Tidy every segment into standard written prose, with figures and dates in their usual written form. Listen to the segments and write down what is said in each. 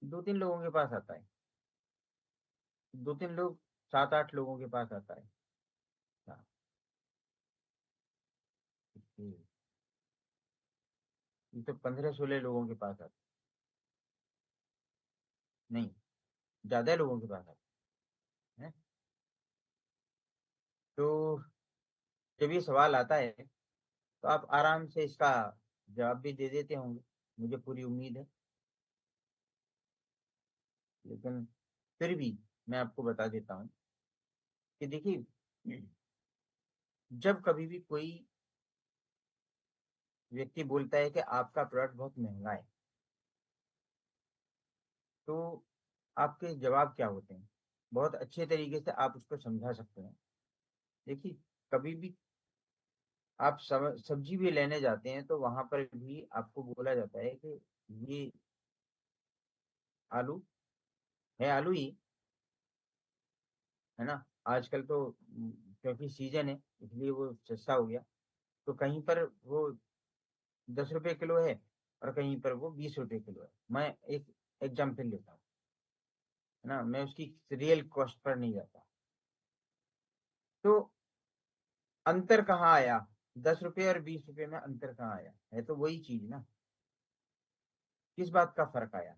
दो तीन लोगों के पास आता है। दो तीन लोग, सात आठ लोगों के पास आता है। हाँ, ये तो 15-16 लोगों के पास आता है। नहीं, ज्यादा लोगों के पास आता है। तो जब ये सवाल आता है तो आप आराम से इसका जवाब भी दे देते होंगे, मुझे पूरी उम्मीद है। लेकिन फिर भी मैं आपको बता देता हूँ कि देखिए, जब कभी भी कोई व्यक्ति बोलता है कि आपका प्रोडक्ट बहुत महंगा है, तो आपके जवाब क्या होते हैं? बहुत अच्छे तरीके से आप उसको समझा सकते हैं। देखिए, कभी भी आप सब्जी भी लेने जाते हैं तो वहां पर भी आपको बोला जाता है कि ये आलू है, आलू ही है ना। आजकल तो क्योंकि सीजन है इसलिए वो सस्ता हो गया। तो कहीं पर वो 10 रुपए किलो है और कहीं पर वो 20 रुपए किलो है। मैं एक एग्जाम्पल लेता हूँ, है ना, मैं उसकी रियल कॉस्ट पर नहीं जाता। तो अंतर कहाँ आया? 10 रुपए और 20 रुपए में अंतर कहाँ आया? है तो वही चीज ना। किस बात का फर्क आया?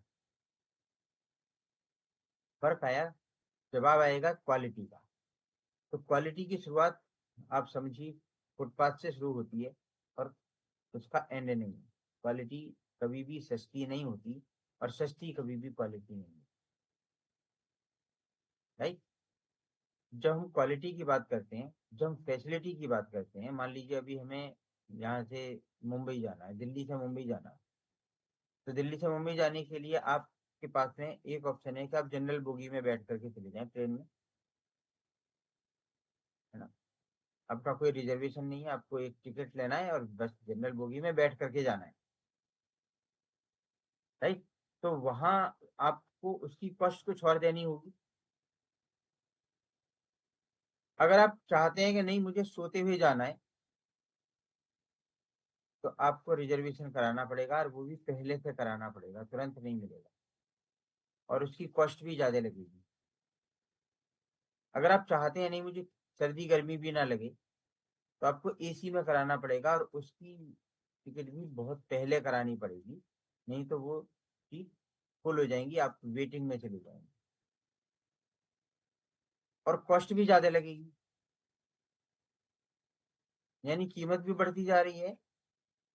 फर्क आया, जवाब आएगा क्वालिटी का। तो क्वालिटी की शुरुआत आप समझिए फुटपाथ से शुरू होती है और उसका एंड नहीं है। क्वालिटी कभी भी सस्ती नहीं होती और सस्ती कभी भी क्वालिटी नहीं है। राइट। जब हम क्वालिटी की बात करते हैं, जब हम फैसिलिटी की बात करते हैं, मान लीजिए अभी हमें यहाँ से मुंबई जाना है, दिल्ली से मुंबई जाना है। तो दिल्ली से मुंबई जाने के लिए आपके पास में एक ऑप्शन है कि आप जनरल बोगी में बैठ करके चले जाएं ट्रेन में, है ना। आपका कोई रिजर्वेशन नहीं है, आपको एक टिकट लेना है और बस जनरल बोगी में बैठ करके जाना है। राइट। तो वहां आपको उसकी कॉस्ट कुछ और देनी होगी। अगर आप चाहते हैं कि नहीं मुझे सोते हुए जाना है, तो आपको रिजर्वेशन कराना पड़ेगा और वो भी पहले से कराना पड़ेगा, तुरंत नहीं मिलेगा। और उसकी कॉस्ट भी ज्यादा लगेगी। अगर आप चाहते हैं नहीं मुझे सर्दी गर्मी भी ना लगे, तो आपको एसी में कराना पड़ेगा और उसकी टिकट भी बहुत पहले करानी पड़ेगी। नहीं तो वो सीट फुल हो जाएंगी, आप वेटिंग में चले जाएंगे और कॉस्ट भी ज्यादा लगेगी। यानी कीमत भी बढ़ती जा रही है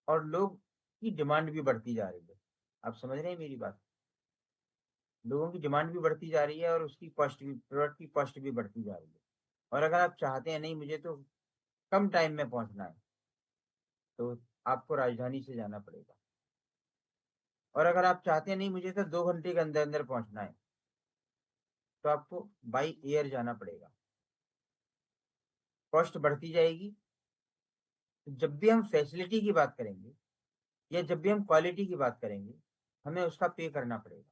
और लोग की डिमांड भी बढ़ती जा रही है। आप समझ रहे हैं मेरी बात? लोगों की डिमांड भी बढ़ती जा रही है और उसकी कॉस्ट भी, प्रोडक्ट की कॉस्ट भी बढ़ती जा रही है। और अगर आप चाहते हैं नहीं मुझे तो कम टाइम में पहुंचना है, तो आपको राजधानी से जाना पड़ेगा। और अगर आप चाहते हैं नहीं मुझे तो 2 घंटे के अंदर अंदर पहुंचना है, तो आपको बाई एयर जाना पड़ेगा। कॉस्ट बढ़ती जाएगी। तो जब भी हम फैसिलिटी की बात करेंगे या जब भी हम क्वालिटी की बात करेंगे, हमें उसका पे करना पड़ेगा।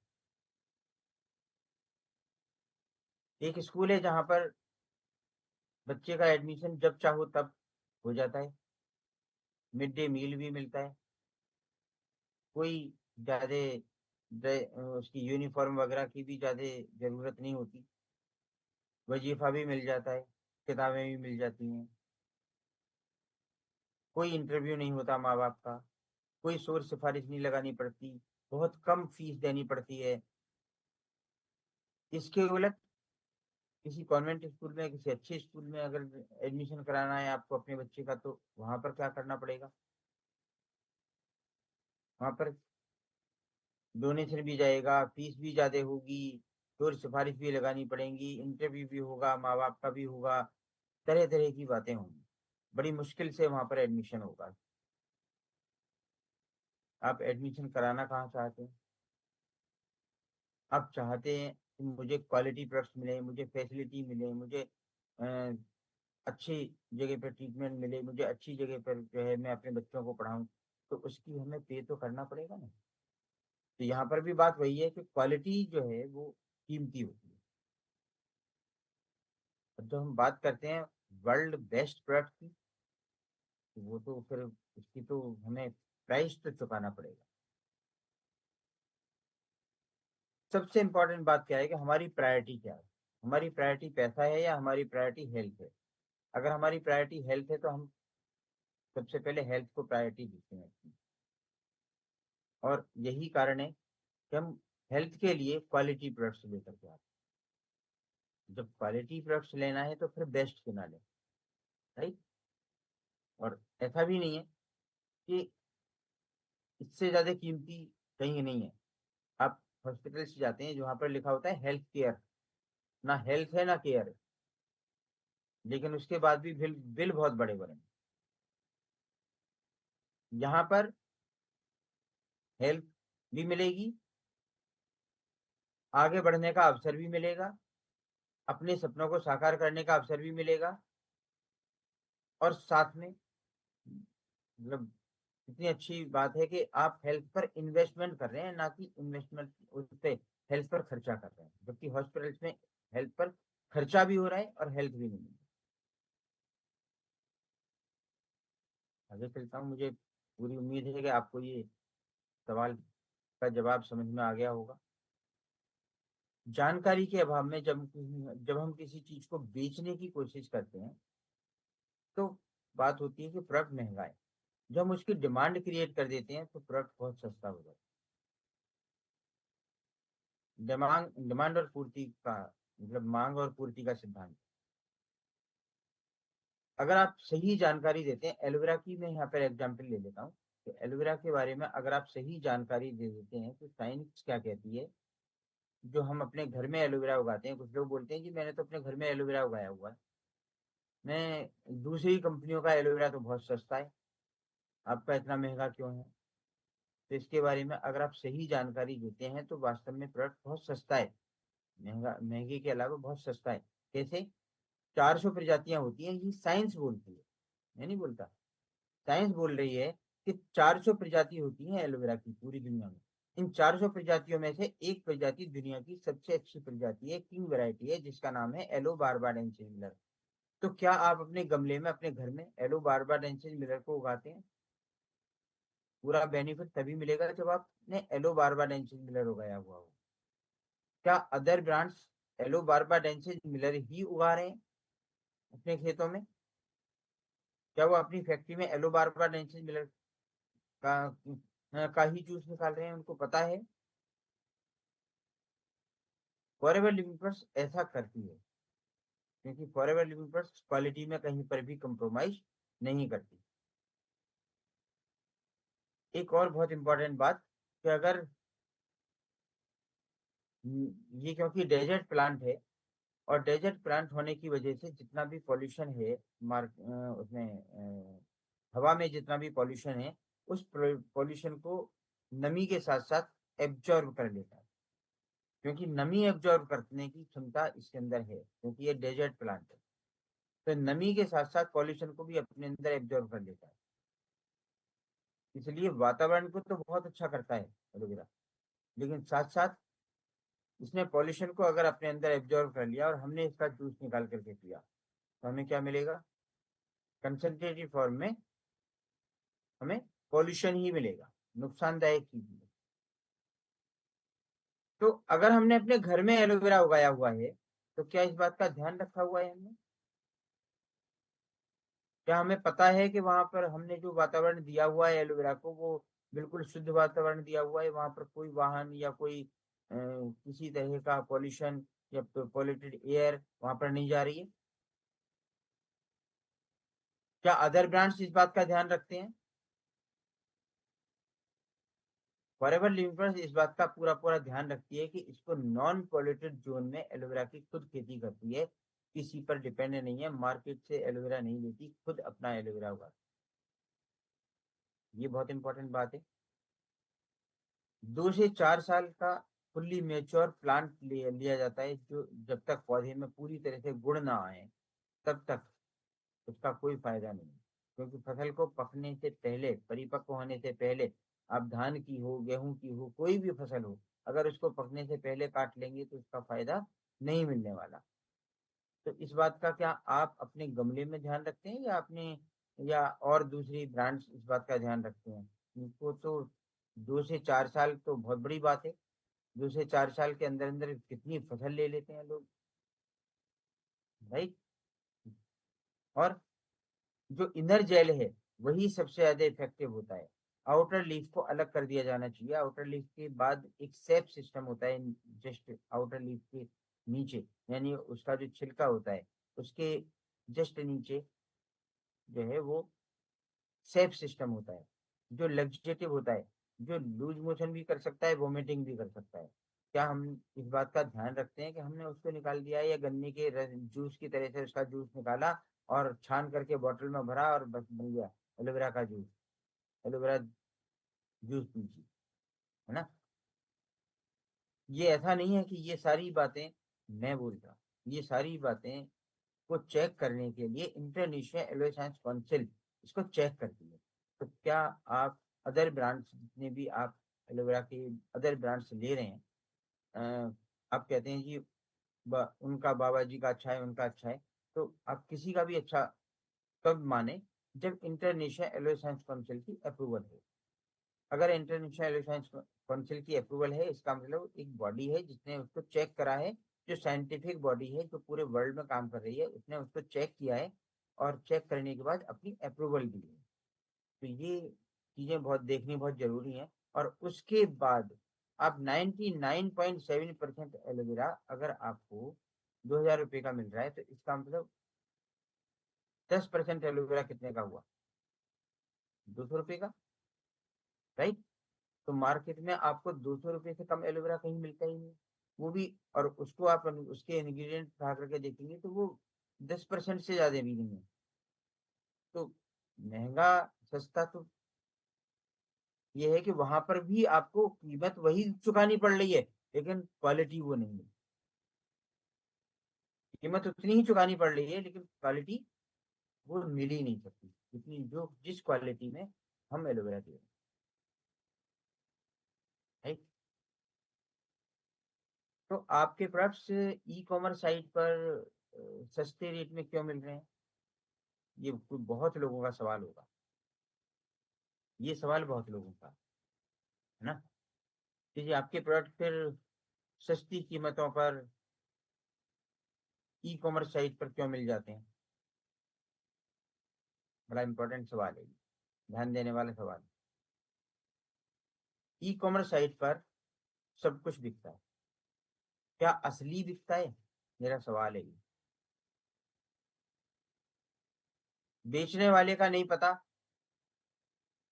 एक स्कूल है जहां पर बच्चे का एडमिशन जब चाहो तब हो जाता है। मिड डे मील भी मिलता है। कोई ज्यादा उसकी यूनिफॉर्म वगैरह की भी ज्यादा जरूरत नहीं होती। वजीफा भी मिल जाता है, किताबें भी मिल जाती हैं। कोई इंटरव्यू नहीं होता माँ बाप का, कोई शोर सिफारिश नहीं लगानी पड़ती, बहुत कम फीस देनी पड़ती है। इसके उलट किसी कॉन्वेंट स्कूल में, किसी अच्छे स्कूल में अगर एडमिशन कराना है आपको अपने बच्चे का, तो वहां पर क्या करना पड़ेगा? वहां पर डोनेशन भी जाएगा, फीस भी ज्यादा होगी, शोर सिफारिश भी लगानी पड़ेंगी, इंटरव्यू भी होगा, माँ बाप का भी होगा, तरह तरह की बातें होंगी। बड़ी मुश्किल से वहां पर एडमिशन होगा। आप एडमिशन कराना कहाँ चाहते हैं? आप चाहते हैं कि मुझे क्वालिटी प्रोडक्ट्स मिले, मुझे फैसिलिटी मिले, मुझे अ, अच्छी जगह पर ट्रीटमेंट मिले, मुझे अच्छी जगह पर जो है मैं अपने बच्चों को पढ़ाऊँ। तो उसकी हमें पे तो करना पड़ेगा ना। तो यहाँ पर भी बात वही है कि क्वालिटी जो है वो कीमती होती है। अब जब हम बात करते हैं वर्ल्ड बेस्ट प्रोडक्ट की, तो वो तो फिर उसकी तो हमें प्राइस तो चुकाना पड़ेगा। सबसे इम्पोर्टेंट बात क्या है कि हमारी प्रायोरिटी क्या है। हमारी प्रायोरिटी पैसा है या हमारी प्रायोरिटी हेल्थ है। अगर हमारी प्रायोरिटी हेल्थ है तो हम सबसे पहले हेल्थ को प्रायोरिटी देते हैं अपनी। और यही कारण है कि हम हेल्थ के लिए क्वालिटी प्रोडक्ट्स लेकर के आते हैं। जब क्वालिटी प्रोडक्ट्स लेना है तो फिर बेस्ट क्यों ना लें, राइट। और ऐसा भी नहीं है कि इससे ज्यादा कीमती कहीं नहीं है। आप हॉस्पिटल से जाते हैं जहाँ पर लिखा होता है हेल्थ केयर, ना हेल्थ है ना केयर है, लेकिन उसके बाद भी बिल बिल बहुत बड़े बड़े हैं। यहाँ पर हेल्थ भी मिलेगी, आगे बढ़ने का अवसर भी मिलेगा, अपने सपनों को साकार करने का अवसर भी मिलेगा, और साथ में मतलब इतनी अच्छी बात है कि आप हेल्थ पर इन्वेस्टमेंट कर रहे हैं, ना कि इन्वेस्टमेंट उस पे हेल्थ पर खर्चा कर रहे हैं, जबकि हॉस्पिटल्स में हेल्थ पर खर्चा भी हो रहा है और हेल्थ भी नहीं मिल रही। आगे चलता हूँ, मुझे पूरी उम्मीद है कि आपको ये सवाल का जवाब समझ में आ गया होगा। जानकारी के अभाव में जब हम किसी चीज को बेचने की कोशिश करते हैं तो बात होती है कि प्रोडक्ट महंगा है। जब हम उसकी डिमांड क्रिएट कर देते हैं तो प्रोडक्ट बहुत सस्ता हो जाता है। डिमांड और पूर्ति का मतलब मांग और पूर्ति का सिद्धांत। अगर आप सही जानकारी देते हैं, एलोवेरा की मैं यहाँ पर एग्जांपल ले लेता हूँ। तो एलोवेरा के बारे में अगर आप सही जानकारी दे देते हैं तो साइंस क्या कहती है। जो हम अपने घर में एलोवेरा उगाते हैं, कुछ लोग बोलते हैं कि मैंने तो अपने घर में एलोवेरा उगाया हुआ है, मैं दूसरी कंपनियों का एलोवेरा तो बहुत सस्ता है, आपका इतना महंगा क्यों है। तो इसके बारे में अगर आप सही जानकारी देते हैं तो वास्तव में प्रोडक्ट बहुत सस्ता है, महंगे के अलावा बहुत सस्ता है। कैसे? 400 प्रजातियां होती हैं, ये साइंस बोलती है, मैं नहीं बोलता। साइंस बोल रही है कि 400 प्रजाति होती हैं एलोवेरा की पूरी दुनिया में। इन 400 प्रजातियों में से एक प्रजाति दुनिया की सबसे अच्छी प्रजाति है, किंग वैरायटी है, जिसका नाम है एलो बारबाडेंसिस मिलर। तो क्या आप अपने गमले में अपने घर में एलो बारबाडेंसिस मिलर को उगाते हैं? पूरा बेनिफिट तभी मिलेगा जब आपने एलो बारबाडेंसिस मिलर उगाया हुआ हो। क्या other brands aloe barbadensis miller ही उगा रहे हैं अपने खेतों में? क्या वो अपनी फैक्ट्री में एलो बारबाडेंसिस मिलर का ही जूस निकाल रहे हैं, उनको पता है? फॉरएवर लिविंग प्लस ऐसा करती है क्योंकि फॉरएवर लिविंग प्लस क्वालिटी में कहीं पर भी कंप्रोमाइज नहीं करती। एक और बहुत इंपॉर्टेंट बात कि अगर ये क्योंकि डेजर्ट प्लांट है, और डेजर्ट प्लांट होने की वजह से जितना भी पॉल्यूशन है उसमें हवा में जितना भी पॉल्यूशन है, उस पॉल्यूशन को नमी के साथ साथ एब्जॉर्ब कर लेता है। क्योंकि नमी एब्जॉर्ब करने की क्षमता इसके अंदर है, क्योंकि ये डेजर्ट प्लांट है, तो नमी के साथ साथ पॉल्यूशन को भी अपने अंदर एब्जॉर्ब कर लेता है। इसलिए वातावरण को तो बहुत अच्छा करता है एलोवेरा, लेकिन साथ साथ इसने पॉल्यूशन को अगर अपने अंदर एब्जॉर्ब कर लिया और हमने इसका जूस निकाल करके पिया तो हमें क्या मिलेगा? कंसंट्रेटेड फॉर्म में हमें पॉल्यूशन ही मिलेगा, नुकसानदायक चीज मिलेगी। तो अगर हमने अपने घर में एलोवेरा उगाया हुआ है तो क्या इस बात का ध्यान रखा हुआ है हमने? क्या हमें पता है कि वहां पर हमने जो वातावरण दिया हुआ है एलोवेरा को, वो बिल्कुल शुद्ध वातावरण दिया हुआ है, वहां पर कोई वाहन या कोई किसी तरह का पॉल्यूशन या पॉल्यूटेड एयर वहां पर नहीं जा रही है? क्या अदर ब्रांड्स इस बात का ध्यान रखते हैं? फॉरएवर लिविंग इस बात का पूरा पूरा ध्यान रखती है कि इसको नॉन पॉल्यूटेड जोन में एलोवेरा की खुद खेती करती है, किसी पर डिपेंड नहीं है, मार्केट से एलोवेरा नहीं लेती, खुद अपना एलोवेरा उगाती है। ये बहुत इंपॉर्टेंट बात है। 2 से 4 साल का फुल्ली मेच्योर प्लांट लिया जाता है, जो जब तक पौधे में पूरी तरह से गुण ना आए तब तक उसका कोई फायदा नहीं है। क्योंकि फसल को पकने से पहले, परिपक्व होने से पहले, आप धान की हो, गेहूं की हो, कोई भी फसल हो, अगर उसको पकने से पहले काट लेंगे तो उसका फायदा नहीं मिलने वाला। तो इस बात का क्या आप अपने गमले में ध्यान रखते हैं, या अपने या और दूसरी ब्रांड्स इस बात का ध्यान रखते हैं? इनको तो 2 से 4 साल तो बहुत बड़ी बात है। 2 से 4 साल के अंदर अंदर कितनी फसल ले लेते हैं लोग, राइट। और जो इनर जेल है वही सबसे ज्यादा इफेक्टिव होता है। आउटर लीफ को अलग कर दिया जाना चाहिए। आउटर लीफ के बाद एक सेप सिस्टम होता है जस्ट आउटर लीफ के नीचे, यानी उसका जो छिलका होता है उसके जस्ट नीचे जो है वो सेफ सिस्टम होता है, जो लग्जेटिव होता है, जो लूज मोशन भी कर सकता है, वोमिटिंग भी कर सकता है। क्या हम इस बात का ध्यान रखते हैं कि हमने उसको निकाल दिया या गन्ने के जूस की तरह से उसका जूस निकाला और छान करके बोतल में भरा और बस बन गया एलोवेरा का जूस, एलोवेरा जूस पीजिए, है ना। ये ऐसा नहीं है कि ये सारी बातें मैं बोल रहा हूँ, ये सारी बातें को चेक करने के लिए इंटरनेशनल एलोए साइंस काउंसिल इसको चेक करती है। तो क्या आप अदर ब्रांड्स जितने भी आप एलोवेरा के अदर ब्रांड्स ले रहे हैं, आप कहते हैं कि उनका बाबा जी का अच्छा है, उनका अच्छा है, तो आप किसी का भी अच्छा कब माने, जब इंटरनेशनल एलोए साइंस काउंसिल की अप्रूवल हो। अगर इंटरनेशनल एलोए साइंस काउंसिल की अप्रूवल है, इसका मतलब एक बॉडी है जिसने उसको चेक करा है, जो साइंटिफिक बॉडी है जो पूरे वर्ल्ड में काम कर रही है, उसने उसको चेक किया है और चेक करने के बाद अपनी अप्रूवल दी है। तो ये चीजें बहुत देखनी बहुत जरूरी हैं। और उसके बाद आप 99.7% एलोवेरा अगर आपको 2,000 रुपये का मिल रहा है, तो इसका मतलब 10% एलोवेरा कितने का हुआ? 200 रुपये का, राइट। तो मार्केट में आपको 200 रुपये से कम एलोवेरा कहीं मिलता ही नहीं, वो भी। और उसको आप उसके इंग्रेडिएंट उठा करके देखेंगे तो वो 10% से ज्यादा भी नहीं है। तो महंगा सस्ता तो ये है कि वहां पर भी आपको कीमत वही चुकानी पड़ रही है, लेकिन क्वालिटी वो नहीं है। कीमत उतनी ही चुकानी पड़ रही है लेकिन क्वालिटी वो मिल ही नहीं सकती जितनी जो जिस क्वालिटी में हम एलोवेरा दे रहे हैं। तो आपके प्रोडक्ट्स ई कॉमर्स साइट पर सस्ते रेट में क्यों मिल रहे हैं? ये बहुत लोगों का सवाल होगा, ये सवाल बहुत लोगों का, है ना। कि जी आपके प्रोडक्ट फिर सस्ती कीमतों पर ई कॉमर्स साइट पर क्यों मिल जाते हैं? बड़ा इंपॉर्टेंट सवाल है ये, ध्यान देने वाला सवाल। ई कॉमर्स साइट पर सब कुछ बिकता है, क्या असली बिकता है? मेरा सवाल है ये। बेचने वाले का नहीं पता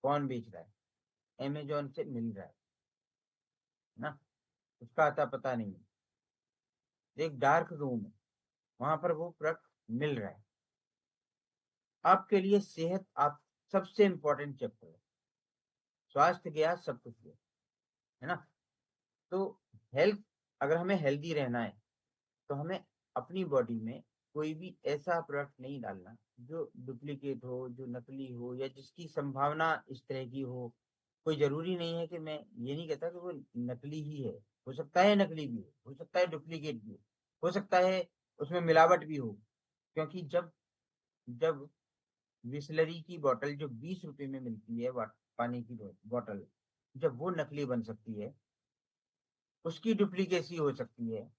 कौन बेच रहा है, अमेजोन से मिल रहा है ना, उसका आता पता नहीं है। एक डार्क रूम है, वहां पर वो प्रोडक्ट मिल रहा है। आपके लिए सेहत आप सबसे इंपॉर्टेंट चैप्टर है, स्वास्थ्य गया सब कुछ गया, है ना। तो हेल्थ, अगर हमें हेल्दी रहना है तो हमें अपनी बॉडी में कोई भी ऐसा प्रोडक्ट नहीं डालना जो डुप्लीकेट हो, जो नकली हो, या जिसकी संभावना इस तरह की हो। कोई जरूरी नहीं है कि मैं ये नहीं कहता कि वो नकली ही है, हो सकता है नकली भी हो सकता है डुप्लीकेट भी हो सकता है उसमें मिलावट भी हो। क्योंकि जब जब बिसलरी की बोतल जो 20 रुपए में मिलती है, पानी की बोतल, जब वो नकली बन सकती है, उसकी डुप्लीकेसी हो सकती है,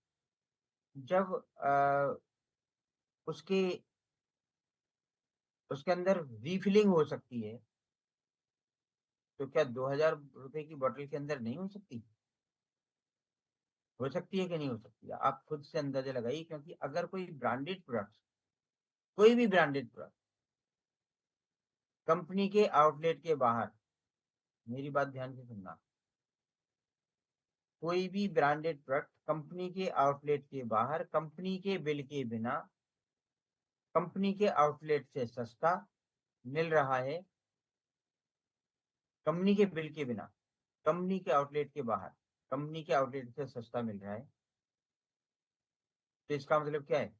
जब उसके उसके अंदर रीफिलिंग हो सकती है, तो क्या 2,000 रुपए की बोतल के अंदर नहीं हो सकती? हो सकती है कि नहीं हो सकती है? आप खुद से अंदाजा लगाइए। क्योंकि अगर कोई ब्रांडेड प्रोडक्ट, कोई भी ब्रांडेड प्रोडक्ट कंपनी के आउटलेट के बाहर, मेरी बात ध्यान से सुनना, कोई भी ब्रांडेड प्रोडक्ट कंपनी के आउटलेट के बाहर कंपनी के बिल के बिना कंपनी के आउटलेट से सस्ता मिल रहा है, कंपनी के बिल के बिना कंपनी के आउटलेट के बाहर कंपनी के आउटलेट से सस्ता मिल रहा है, तो इसका मतलब क्या है?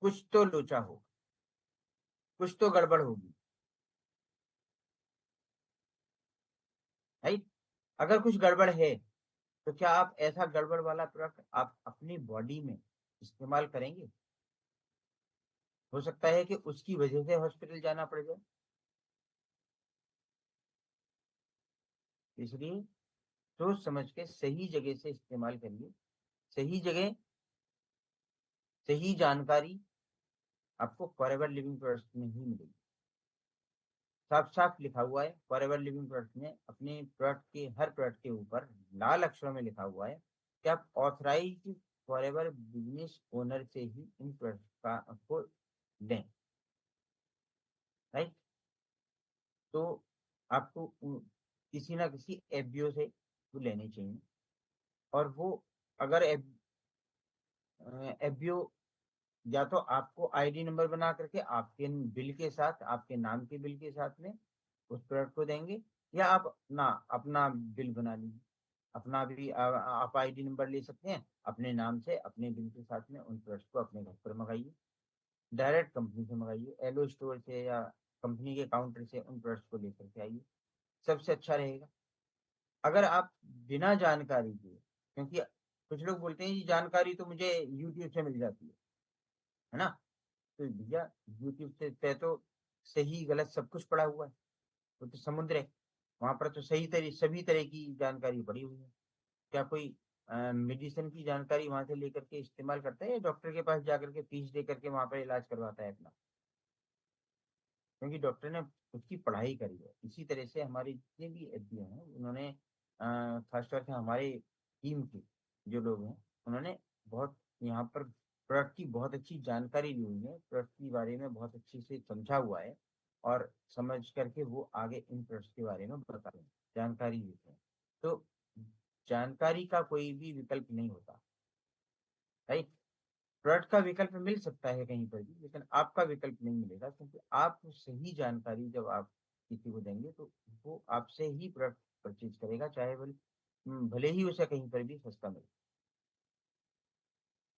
कुछ तो लोचा हो, कुछ तो गड़बड़ होगी, राइट। अगर कुछ गड़बड़ है तो क्या आप ऐसा गड़बड़ वाला प्रोडक्ट आप अपनी बॉडी में इस्तेमाल करेंगे? हो सकता है कि उसकी वजह से हॉस्पिटल जाना पड़ जाए। इसलिए सोच समझ के सही जगह से इस्तेमाल करिए। सही जगह, सही जानकारी आपको फॉरएवर लिविंग प्रोडक्ट्स में ही मिलेगी। साफ साफ लिखा हुआ है फॉरएवर लिविंग प्रोडक्ट्स में, अपने प्रोडक्ट के हर प्रोडक्ट के ऊपर लाल अक्षरों में लिखा हुआ है कि आप ऑथराइज फॉरएवर बिजनेस ओनर से ही इन प्रोडक्ट का को लें। राइट। तो आपको किसी ना किसी एफबीओ से वो लेने चाहिए। और वो अगर एफबीओ या तो आपको आईडी नंबर बना करके आपके बिल के साथ, आपके नाम के बिल के साथ में उस प्रोडक्ट को देंगे, या आप ना अपना बिल बना लीजिए। अपना भी आप आईडी नंबर ले सकते हैं, अपने नाम से अपने बिल के साथ में उन प्रोडक्ट्स को अपने घर पर मंगाइए। डायरेक्ट कंपनी से मंगाइए, एलो स्टोर से या कंपनी के काउंटर से उन प्रोडक्ट्स को लेकर के आइए, सबसे अच्छा रहेगा। अगर आप बिना जानकारी के, क्योंकि कुछ लोग बोलते हैं जी जानकारी तो मुझे यूट्यूब से मिल जाती है ना। तो भैया यूट्यूब पे तो सही गलत सब कुछ पड़ा हुआ है, वो तो समुद्र है। वहां पर तो सभी तरह की जानकारी पड़ी हुई है। क्या कोई मेडिसिन की जानकारी वहां से लेकर के इस्तेमाल करता है, या डॉक्टर के पास जाकर के फीस दे करके वहां पर इलाज करवाता है अपना? क्योंकि डॉक्टर ने उसकी पढ़ाई करी है। इसी तरह से हमारे जितने भी एफडीओ हैं उन्होंने खासतौर से हमारे टीम के जो लोग हैं उन्होंने बहुत यहाँ पर प्रोडक्ट की बहुत अच्छी जानकारी ली हुई है, प्रोडक्ट के बारे में बहुत अच्छे से समझा हुआ है, और समझ करके वो आगे इन प्रोडक्ट्स के बारे में बताते हैं, जानकारी देते हैं। तो जानकारी का कोई भी विकल्प नहीं होता। राइट। प्रोडक्ट का विकल्प मिल सकता है कहीं पर भी, लेकिन आपका विकल्प नहीं मिलेगा, क्योंकि आप सही जानकारी जब आप किसी को देंगे तो वो आपसे ही प्रोडक्ट परचेज करेगा, चाहे भले ही उसे कहीं पर भी सस्ता मिले।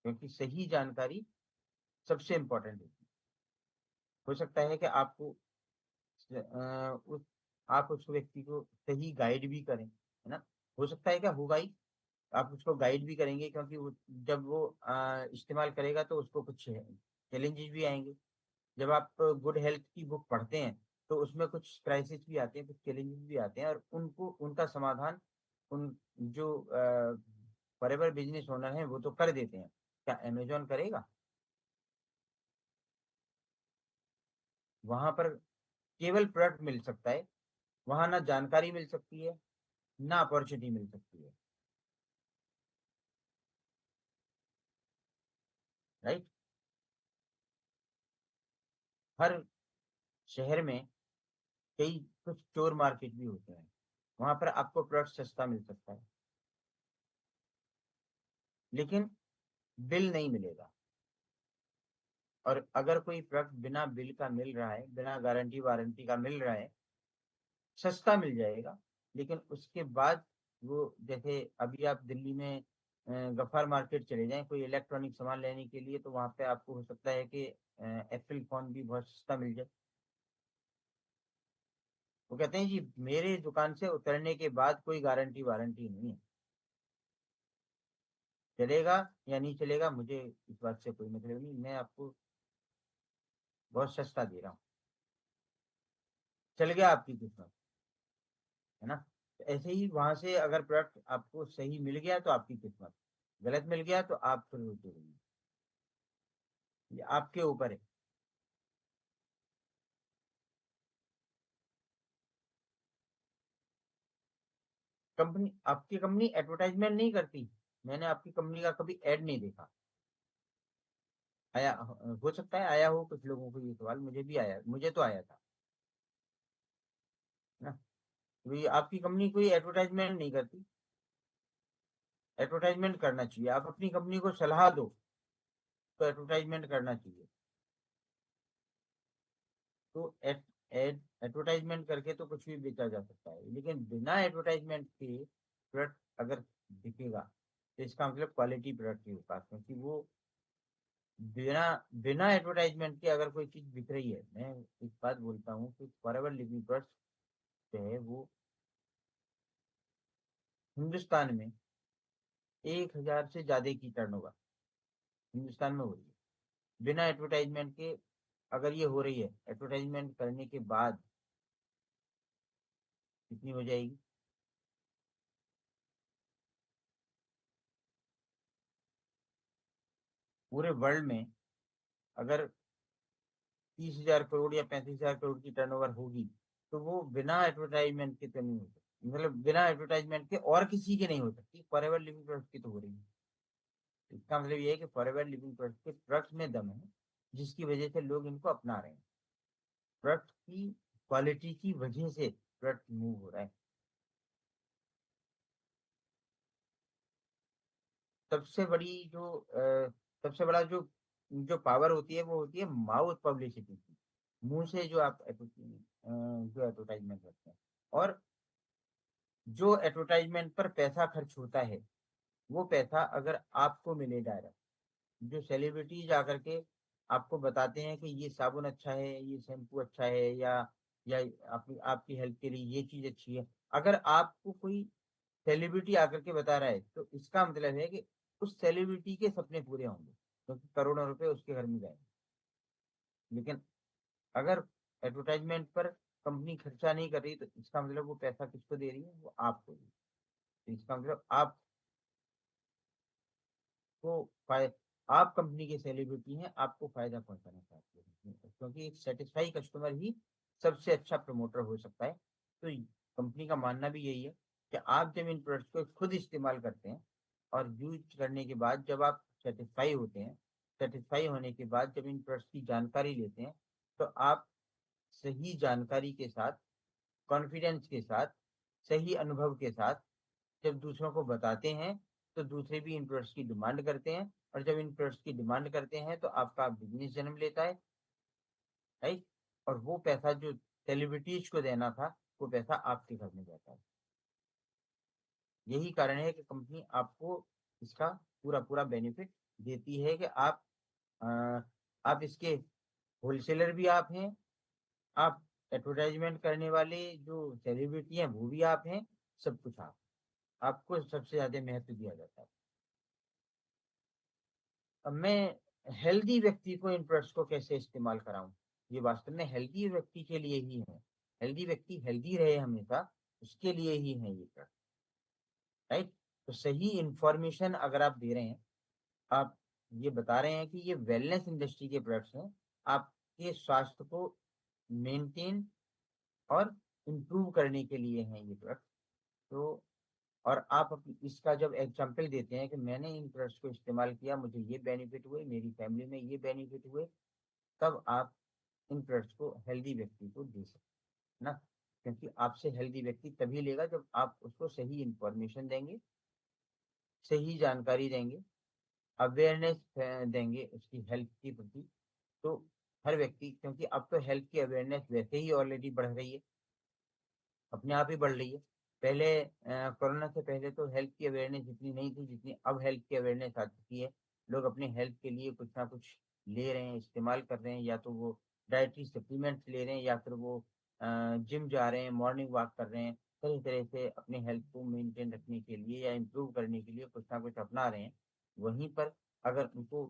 क्योंकि सही जानकारी सबसे इम्पोर्टेंट होती है। हो सकता है कि आपको उस आप उस व्यक्ति को सही गाइड भी करें, है ना। हो सकता है क्या होगा ही, आप उसको गाइड भी करेंगे, क्योंकि वो जब वो इस्तेमाल करेगा तो उसको कुछ चैलेंजेस भी आएंगे। जब आप गुड हेल्थ की बुक पढ़ते हैं तो उसमें कुछ क्राइसिस भी आते हैं, कुछ चैलेंजेस भी आते हैं, और उनको उनका समाधान उन जो फॉरएवर बिजनेस ओनर हैं वो तो कर देते हैं। क्या अमेजोन करेगा? वहां पर केवल प्रोडक्ट मिल सकता है, वहां ना जानकारी मिल सकती है, ना अपॉर्चुनिटी मिल सकती है। राइट। हर शहर में कई कुछ चोर मार्केट भी होते हैं, वहां पर आपको प्रोडक्ट सस्ता मिल सकता है, लेकिन बिल नहीं मिलेगा। और अगर कोई प्रोडक्ट बिना बिल का मिल रहा है, बिना गारंटी वारंटी का मिल रहा है, सस्ता मिल जाएगा, लेकिन उसके बाद वो, जैसे अभी आप दिल्ली में गफ्फार मार्केट चले जाएं कोई इलेक्ट्रॉनिक सामान लेने के लिए, तो वहां पे आपको हो सकता है कि एप्पल फोन भी बहुत सस्ता मिल जाए। वो कहते हैं जी मेरे दुकान से उतरने के बाद कोई गारंटी वारंटी नहीं है, चलेगा या नहीं चलेगा मुझे इस बात से कोई मतलब नहीं, मैं आपको बहुत सस्ता दे रहा हूँ। चल गया आपकी किस्मत, है ना। तो ऐसे ही वहां से अगर प्रोडक्ट आपको सही मिल गया तो आपकी किस्मत, गलत मिल गया तो आप फिर रोते रहिए, ये आपके ऊपर है। कंपनी, आपकी कंपनी एडवर्टाइजमेंट नहीं करती। मैंने आपकी कंपनी का कभी ऐड नहीं देखा। आया हो सकता है आया हो कुछ लोगों को ये सवाल, मुझे भी आया, मुझे तो आया था, है ना। तो ये आपकी कंपनी कोई एडवर्टाइजमेंट नहीं करती। एडवर्टाइजमेंट करना चाहिए, आप अपनी कंपनी को सलाह दो तो एडवर्टाइजमेंट करना चाहिए। तो एडवर्टाइजमेंट करके तो कुछ भी बेचा जा सकता है, लेकिन बिना एडवर्टाइजमेंट के प्रोडक्ट अगर बिकेगा तो इसका मतलब क्वालिटी प्रोडक्ट के पास, क्योंकि वो बिना बिना एडवर्टाइजमेंट के अगर कोई चीज बिक रही है, मैं एक बात बोलता हूँ कि फॉरएवर लिविंग प्रोडक्ट्स जो है वो हिंदुस्तान में 1,000 से ज्यादा की टर्नओवर हिंदुस्तान में हो रही है बिना एडवर्टाइजमेंट के। अगर ये हो रही है एडवर्टाइजमेंट करने के बाद कितनी हो जाएगी? पूरे वर्ल्ड में अगर 30,000 करोड़ या 35,000 करोड़ की टर्नओवर होगी, तो वो बिना एडवर्टाइजमेंट के तो नहीं हो सकती, मतलब बिना एडवर्टाइजमेंट के और किसी के नहीं हो सकती, फॉरएवर लिविंग प्रोडक्ट की तो हो रही है। इसका मतलब ये है कि फॉरएवर लिविंग प्रोडक्ट के प्रोडक्ट में दम है, जिसकी वजह से लोग इनको अपना रहे हैं। प्रोडक्ट की क्वालिटी की वजह से प्रोडक्ट मूव हो रहा है। सबसे बड़ी जो सबसे बड़ा जो जो पावर होती है वो होती है माउथ पब्लिसिटी की। मुंह से जो आप जो एडवर्टाइजमेंट करते हैं, और जो एडवर्टाइजमेंट पर पैसा खर्च होता है, वो पैसा अगर आपको मिले डायरेक्ट, जो सेलिब्रिटीज आकर के आपको बताते हैं कि ये साबुन अच्छा है, ये शैम्पू अच्छा है, या आपकी हेल्थ के लिए ये चीज अच्छी है, अगर आपको कोई सेलिब्रिटी आकर के बता रहा है, तो इसका मतलब है कि उस सेलिब्रिटी के सपने पूरे होंगे, क्योंकि करोड़ों रुपए उसके घर में जाएंगे। लेकिन अगर एडवर्टाइजमेंट पर कंपनी खर्चा नहीं कर रही, तो इसका मतलब वो पैसा किसको दे रही है, वो आपको दे रही है। तो इसका मतलब आपको फाय आप कंपनी के सेलिब्रिटी हैं, आपको फायदा पहुंचाना चाहते हैं, क्योंकि एक सेटिस्फाई कस्टमर ही सबसे अच्छा प्रमोटर हो सकता है। तो कंपनी का मानना भी यही है कि आप जब इन प्रोडक्ट्स को खुद इस्तेमाल करते हैं, और यूज करने के बाद जब आप सेटिस्फाई होते हैं, सेटिस्फाई होने के बाद जब इन प्रोडक्ट्स की जानकारी लेते हैं, तो आप सही जानकारी के साथ, कॉन्फिडेंस के साथ, सही अनुभव के साथ जब दूसरों को बताते हैं, तो दूसरे भी इन प्रोडक्ट्स की डिमांड करते हैं, और जब इन प्रोडक्ट्स की डिमांड करते हैं, तो आपका बिजनेस जन्म लेता है, राइट। और वो पैसा जो सेलिब्रिटीज को देना था, वो पैसा आपके घर में जाता है। यही कारण है कि कंपनी आपको इसका पूरा पूरा बेनिफिट देती है कि अ, आप इसके होलसेलर भी आप हैं, आप एडवर्टाइजमेंट करने वाले जो सेलिब्रिटी हैं वो भी आप हैं, सब कुछ आपको सबसे ज्यादा महत्व दिया जाता है। अब मैं हेल्दी व्यक्ति को इन प्रोडक्ट्स को कैसे इस्तेमाल कराऊं, ये वास्तव में हेल्दी व्यक्ति के लिए ही है। हेल्दी व्यक्ति हेल्दी रहे हमेशा, उसके लिए ही है ये प्रोडक्ट, राइट। तो सही इंफॉर्मेशन अगर आप दे रहे हैं, आप ये बता रहे हैं कि ये वेलनेस इंडस्ट्री के प्रोडक्ट्स हैं, आपके स्वास्थ्य को मेंटेन और इम्प्रूव करने के लिए हैं ये प्रोडक्ट। तो और आप इसका जब एग्जाम्पल देते हैं कि मैंने इन प्रोडक्ट्स को इस्तेमाल किया, मुझे ये बेनिफिट हुए, मेरी फैमिली में ये बेनिफिट हुए, तब आप इन प्रोडक्ट्स को हेल्दी व्यक्ति को दे सकते हैं ना। क्योंकि आपसे हेल्दी व्यक्ति तभी लेगा जब आप उसको सही इंफॉर्मेशन देंगे, सही जानकारी देंगे, अवेयरनेस देंगे उसकी हेल्थ के प्रति। तो हर व्यक्ति, क्योंकि अब तो हेल्थ की अवेयरनेस वैसे ही ऑलरेडी बढ़ रही है, अपने आप ही बढ़ रही है। पहले कोरोना से पहले तो हेल्थ की अवेयरनेस इतनी नहीं थी जितनी अब हेल्थ की अवेयरनेस आ चुकी है। लोग अपने हेल्थ के लिए कुछ ना कुछ ले रहे हैं, इस्तेमाल कर रहे हैं, या तो वो डाइटरी सप्लीमेंट्स ले रहे हैं, या फिर वो जिम जा रहे हैं, मॉर्निंग वॉक कर रहे हैं, तरह तरह से अपने हेल्थ को मेंटेन रखने के लिए या इम्प्रूव करने के लिए कुछ ना कुछ अपना रहे हैं। वहीं पर अगर उनको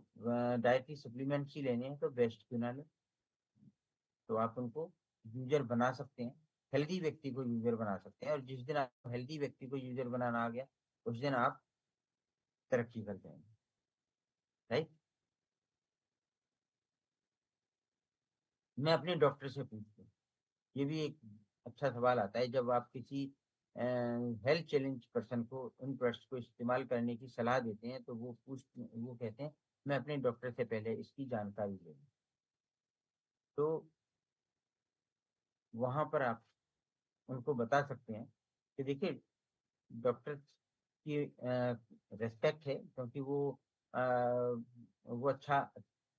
डाइटरी सप्लीमेंट्स ही लेने हैं, तो बेस्ट क्यों ना लें। तो आप उनको यूजर बना सकते हैं, हेल्दी व्यक्ति को यूजर बना सकते हैं, और जिस दिन आप हेल्दी व्यक्ति को यूजर बनाना आ गया, उस दिन आप तरक्की कर जाएंगे, राइट। मैं अपने डॉक्टर से पूछता हूँ, ये भी एक अच्छा सवाल आता है जब आप किसी हेल्थ चैलेंज पर्सन को उन प्रोडक्ट्स को इस्तेमाल करने की सलाह देते हैं, तो वो कहते हैं मैं अपने डॉक्टर से पहले इसकी जानकारी ले लूँ। तो वहां पर आप उनको बता सकते हैं कि देखिए, डॉक्टर की रेस्पेक्ट है, क्योंकि अ, वो अच्छा,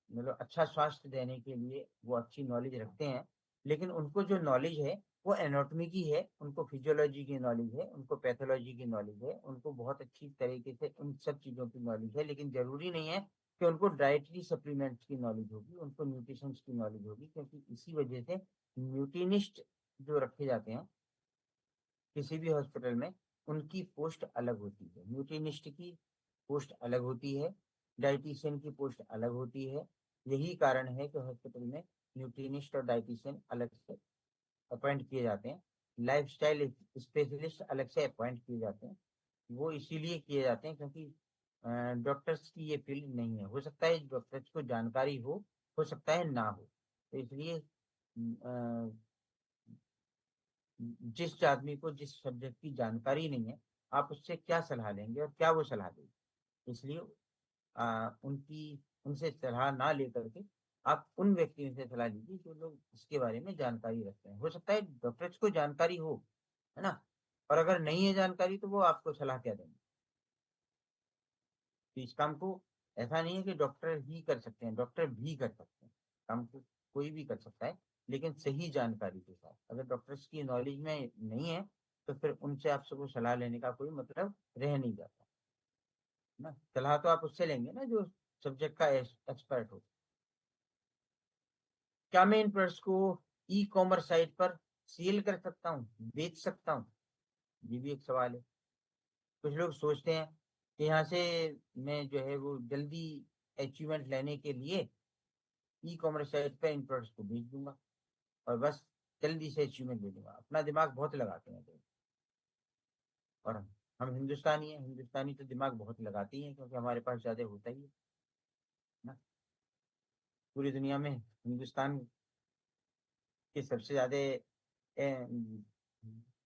मतलब अच्छा स्वास्थ्य देने के लिए वो अच्छी नॉलेज रखते हैं। लेकिन उनको जो नॉलेज है वो एनाटॉमी की है, उनको फिजियोलॉजी की नॉलेज है, उनको पैथोलॉजी की नॉलेज है, उनको बहुत अच्छी तरीके से उन सब चीज़ों की नॉलेज है। लेकिन जरूरी नहीं है कि उनको डाइटरी सप्लीमेंट्स की नॉलेज होगी, उनको न्यूट्रिशन की नॉलेज होगी, क्योंकि इसी वजह से न्यूट्रिनिस्ट जो रखे जाते हैं किसी भी हॉस्पिटल में, उनकी पोस्ट अलग होती है। न्यूट्रिनिस्ट की पोस्ट अलग होती है, डाइटिशियन की पोस्ट अलग होती है। यही कारण है कि हॉस्पिटल में न्यूट्रिनिस्ट और डाइटिशियन अलग से अपॉइंट किए जाते हैं, लाइफस्टाइल स्पेशलिस्ट अलग से अपॉइंट किए जाते हैं। वो इसीलिए किए जाते हैं क्योंकि डॉक्टर्स की ये फील्ड नहीं है। हो सकता है डॉक्टर्स को जानकारी हो सकता है ना हो। तो इसलिए जिस आदमी को जिस सब्जेक्ट की जानकारी नहीं है, आप उससे क्या सलाह लेंगे और क्या वो सलाह देंगे। इसलिए उनसे सलाह ना लेकर के आप उन व्यक्तियों से सलाह लीजिए जो लोग इसके बारे में जानकारी रखते हैं। हो सकता है डॉक्टर्स को जानकारी हो, है ना, और अगर नहीं है जानकारी तो वो आपको सलाह क्या देंगे। तो इस काम को ऐसा नहीं है कि डॉक्टर ही कर सकते हैं, डॉक्टर भी कर सकते हैं। काम को कोई भी कर सकता है, लेकिन सही जानकारी के साथ। अगर डॉक्टर्स की नॉलेज में नहीं है तो फिर उनसे आप सबको सलाह लेने का कोई मतलब रह नहीं जाता ना। सलाह तो आप उससे लेंगे ना जो सब्जेक्ट का एक्सपर्ट हो। क्या मैं इन प्रोडक्ट्स को ई कॉमर्स साइट पर सेल कर सकता हूँ, बेच सकता हूँ? ये भी एक सवाल है। कुछ लोग सोचते हैं कि यहाँ से मैं जो है वो जल्दी अचीवमेंट लेने के लिए ई कॉमर्स साइट पे इन प्रोडक्ट्स को बेच दूंगा और बस जल्दी से अचीवमेंट ले लूंगा। अपना दिमाग बहुत लगाते हैं लोग। और हम हिंदुस्तानी हैं, हिंदुस्तानी तो दिमाग बहुत लगाते ही हैं क्योंकि हमारे पास ज्यादा होता ही है ना। पूरी दुनिया में हिंदुस्तान के सबसे ज्यादा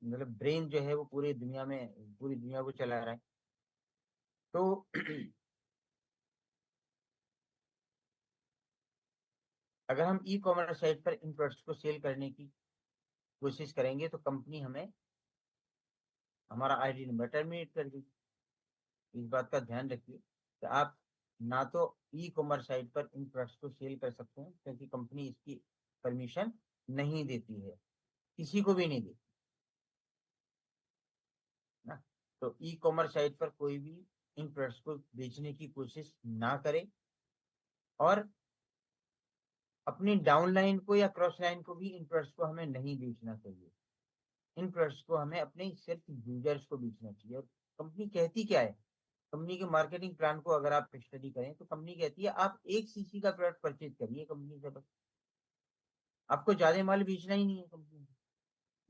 मतलब ब्रेन जो है वो पूरी दुनिया को चला रहा है। तो अगर हम ई कॉमर्स साइट पर इन प्रोडक्ट्स को सेल करने की कोशिश करेंगे तो कंपनी हमें हमारा आईडी नंबर टर्मिनेट कर देगी। इस बात का ध्यान रखिए कि आप ना तो ई कॉमर्स साइट पर इन प्रोडक्ट्स को सेल कर सकते हैं क्योंकि कंपनी इसकी परमिशन नहीं देती है, किसी को भी नहीं देती ना। तो ई कॉमर्स साइट पर कोई भी इन प्रोडक्ट्स को बेचने की कोशिश ना करे और अपनी डाउनलाइन को या क्रॉस लाइन को भी इन प्रोडक्ट्स को हमें नहीं बेचना चाहिए। इन प्रोडक्ट्स को हमें अपने सिर्फ यूजर्स को बेचना चाहिए। और कंपनी कहती क्या है, कंपनी के मार्केटिंग प्लान को अगर आप स्टडी करें तो कंपनी कहती है आप 1 सीसी का प्रोडक्ट परचेज करिए कंपनी से बस। आपको ज्यादा माल बेचना ही नहीं है कंपनी से।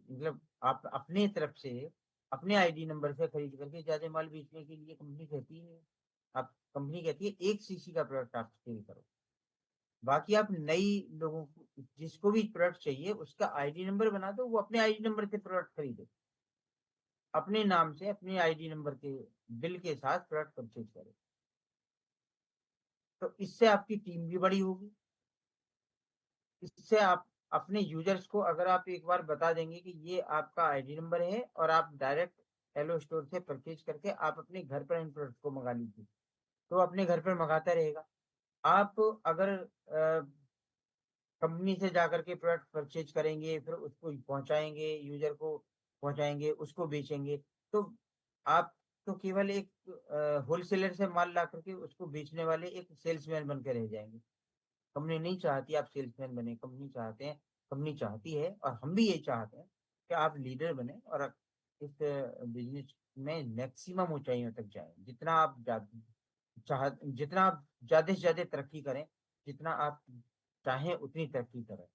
मतलब आप अपने तरफ से अपने आईडी नंबर से खरीद करके ज्यादा माल बेचने के लिए कंपनी कहती है। आप कंपनी कहती है 1 सीसी का प्रोडक्ट आप सेल करो। बाकी आप नई लोगों को जिसको भी प्रोडक्ट चाहिए उसका आईडी नंबर बना दो, वो अपने आईडी नंबर से प्रोडक्ट खरीदे, अपने नाम से अपने आईडी नंबर के बिल के साथ प्रोडक्ट परचेज करे। तो इससे आपकी टीम भी बड़ी होगी। इससे आप अपने यूजर्स को अगर आप एक बार बता देंगे कि ये आपका आईडी नंबर है और आप डायरेक्ट एलो स्टोर से परचेज करके आप अपने घर पर इन प्रोडक्ट को मंगा लीजिए, तो अपने घर पर मंगाता रहेगा। आप अगर कंपनी से जाकर के प्रोडक्ट परचेज करेंगे फिर उसको पहुंचाएंगे, यूजर को पहुंचाएंगे, उसको बेचेंगे, तो आप तो केवल एक होलसेलर से माल ला करके उसको बेचने वाले एक सेल्समैन बन के रह जाएंगे। कंपनी नहीं चाहती आप सेल्समैन बने। कंपनी चाहती है और हम भी यही चाहते हैं कि आप लीडर बने और आप इस बिजनेस में मैक्सिमम ऊंचाइयों तक जाएं। जितना आप ज्यादा से ज्यादा तरक्की करें, जितना आप चाहें उतनी तरक्की करें,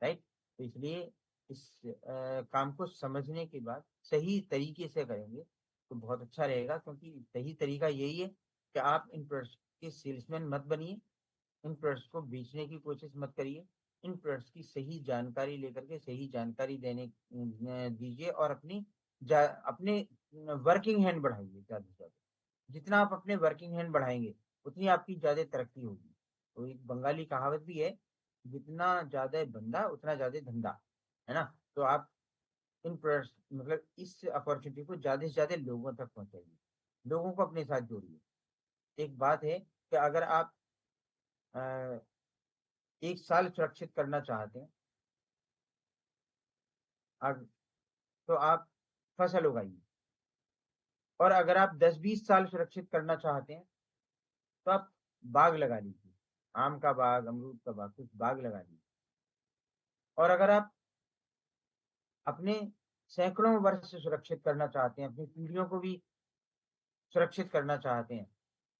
राइट। तो इसलिए इस काम को समझने के बाद सही तरीके से करेंगे तो बहुत अच्छा रहेगा क्योंकि सही तरीका यही है कि आप इन प्रोडक्ट्स के सेल्समैन मत बनिए, इन प्रोडक्ट्स को बेचने की कोशिश मत करिए। इन प्रोडक्ट्स की सही जानकारी लेकर के सही जानकारी देने दीजिए और अपने वर्किंग हैंड बढ़ाइए ज़्यादा से ज़्यादा। जितना आप अपने वर्किंग हैंड बढ़ाएंगे उतनी आपकी ज़्यादा तरक्की होगी। तो एक बंगाली कहावत भी है, जितना ज़्यादा बंदा उतना ज़्यादा धंधा, है ना। तो आप इन प्रोडक्ट्स मतलब इस अपॉर्चुनिटी को ज़्यादा से ज़्यादा लोगों तक पहुंचाइए, लोगों को अपने साथ जोड़िए। एक बात है कि अगर आप अ, 1 साल सुरक्षित करना चाहते हैं अग- तो आप फसल उगाइए। और अगर आप 10-20 साल सुरक्षित करना चाहते हैं तो आप बाग लगा लीजिए, आम का बाग, अमरूद का बाग, कुछ बाग लगा लीजिए। और अगर आप अपने सैकड़ों वर्ष से सुरक्षित करना चाहते हैं, अपनी पीढ़ियों को भी सुरक्षित करना चाहते हैं,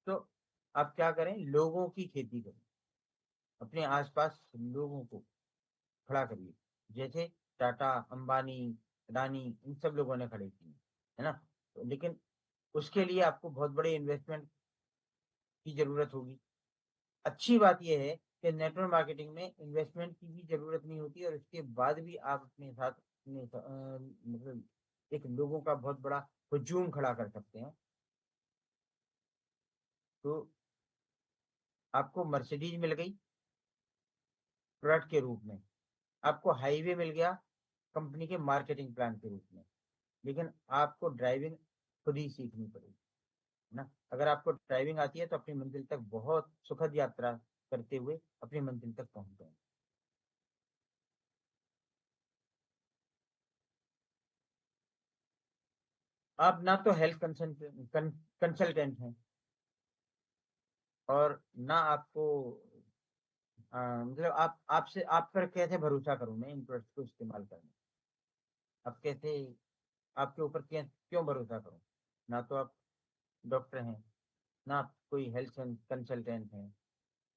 तो आप क्या करें, लोगों की खेती करें। अपने आसपास लोगों को खड़ा करिए, जैसे टाटा, अंबानी, अडानी, इन सब लोगों ने खड़े किए, है ना। तो लेकिन उसके लिए आपको बहुत बड़े इन्वेस्टमेंट की जरूरत होगी। अच्छी बात यह है कि नेटवर्क मार्केटिंग में इन्वेस्टमेंट की भी जरूरत नहीं होती और इसके बाद भी आप अपने साथ मतलब एक लोगों का बहुत बड़ा हुजूम खड़ा कर सकते हैं। तो आपको मर्सिडीज मिल गई प्रोडक्ट के रूप में, आपको हाईवे मिल गया कंपनी के मार्केटिंग प्लान के रूप में, लेकिन आपको ड्राइविंग खुद ही सीखनी पड़ेगी, है ना। अगर आपको ड्राइविंग आती है तो अपनी मंजिल तक बहुत सुखद यात्रा करते हुए अपनी मंजिल तक पहुंच गए। आप ना तो हेल्थ कंसल्टेंट हैं और ना आपको मतलब आप आपसे आप पर कैसे भरोसा करूं मैं इन प्रोडक्ट्स को इस्तेमाल करने। आप कैसे, आपके ऊपर क्यों भरोसा करूं। ना तो आप डॉक्टर हैं, ना आप कोई हेल्थ कंसल्टेंट हैं,